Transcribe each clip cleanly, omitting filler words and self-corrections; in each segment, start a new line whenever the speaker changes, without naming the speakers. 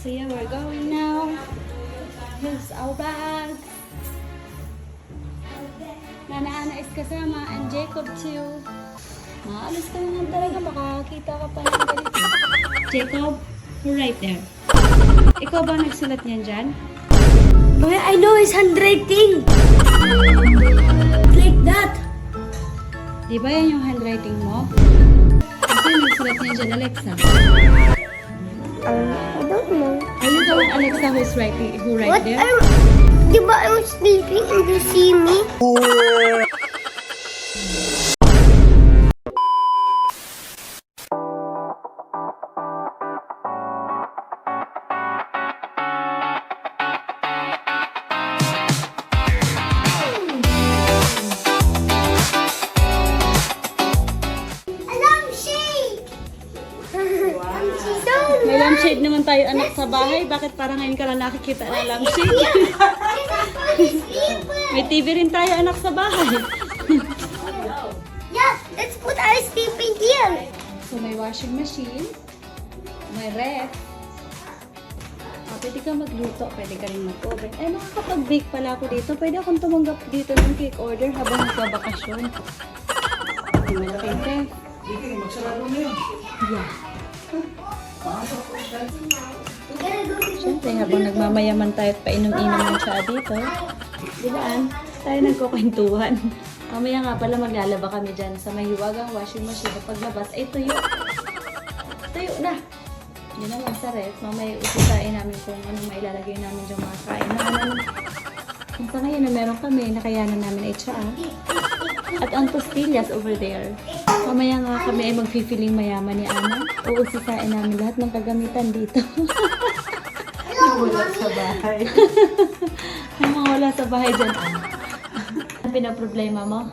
So yeah, we're going now. Here's our bag. Nana is kasama and Jacob too. Maalis ka naman talaga, makakita ka pa ng ganito. Jacob, you're right there. Ikaw ba nagsulat niyan dyan?
Boy, I know his handwriting. Like that.
Di ba yan yung handwriting mo? Kasi nagsulat niyan dyan, Alexa.
I don't know.
Are you the one, Alexa, who write there?
Diba I'm sleeping and you see me?
May lampshade naman tayo anak sa bahay. Bakit parang ngayon ka lang nakikita ng lampshade? May TV rin tayo anak sa bahay.
Yeah, let's put our sleeping here.
So may washing machine, may ref. Pwede ka magluto, pwede ka rin mag-oven. Makakapag-bake pala ako dito. Pwede akong tumanggap dito ng cake order habang nagbabakasyon. Malaking ref.
Magsarado na yun.
Yeah. Siyempre, habang nagmamayaman tayo at painom-inom ng tsa dito, dilaan, tayo nagkukwentuhan. Mamaya nga pala maglalaba kami dyan sa mahiwagang washing machine. Paglabas ay tuyo. Tuyo na. Yun naman sa ref. Mamaya usisain namin kung ano mailalagay namin dyan mga kain. Kung sa ngayon na meron kami, nakayanan namin ay tsa. At ang tostillas over there. Mamaya nga kami ay magpipiling mayaman ni Ana. Uusisain namin lahat ng kagamitan dito.
Wala sa bahay.
May mga wala sa bahay dyan. Ano pinaproblema mo?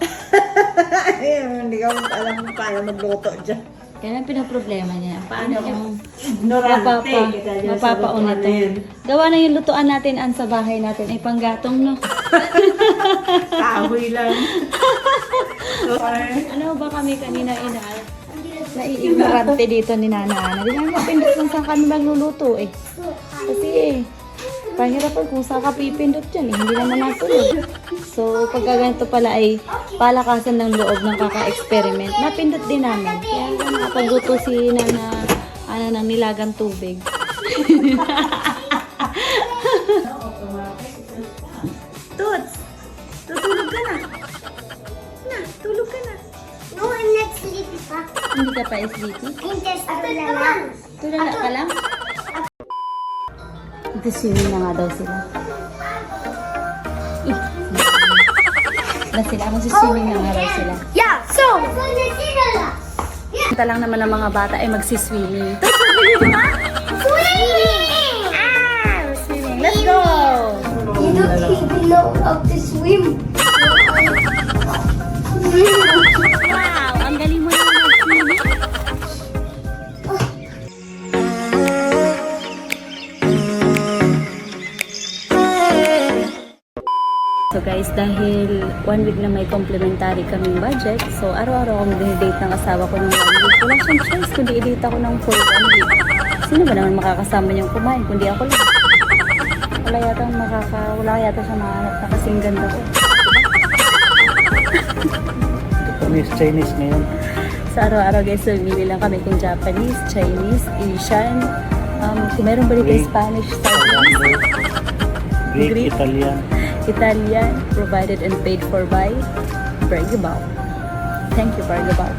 Hindi ko alam kung paano magluto dyan.
Yan ang pinaproblema niya. Paano yung
Ignorante.
mapapaunit ito. Gawa na yung lutuan natin an sa bahay natin ay panggatong, no?
Kahoy lang.
Ano ba kami kanina naiignorante dito ni Nana Ana. Hindi namin mapindot kung saan kami magluluto eh. Kasi pahirapan kung saan ka pipindot dyan eh. Hindi naman natulog. So pagka ganito pala ay palakasan ng loob ng kaka-experiment. Napindot din namin. Kaya nakapagluto si Nana Ana ng nilagang tubig. Toots! Tutulog ka na. Tulog ka na.
No, I'm not sleepy pa.
Hindi ka pa sleepy?
I'm just tulala.
Tulala ka lang? Nag-swimming na nga daw sila. Na sila, mag-swimming na nga daw sila.
Yeah, so.
Punta lang naman ng mga bata ay mag-swimming.
Swimming!
Swimming, let's go!
You don't even know how to swim.
Wow, ang galing mo naman mag-swimming. So guys, dahil 1 week na may complimentary kaming budget, so araw-araw akong dinidate ng asawa ko ng 1 week. Wala siyang choice kundi i-date ako ng full 1 week. Sino ba naman makakasama niyang kumain kundi ako lang? Wala yata siya mahanap na kasing ganda ko.
Chinese ngayon.
Sa araw-araw guys, so bili lang kami kung Japanese, Chinese, Asian, kung meron ba dito Spanish,
Greek,
Italian, provided and paid for by Bergabao. Thank you, Bergabao.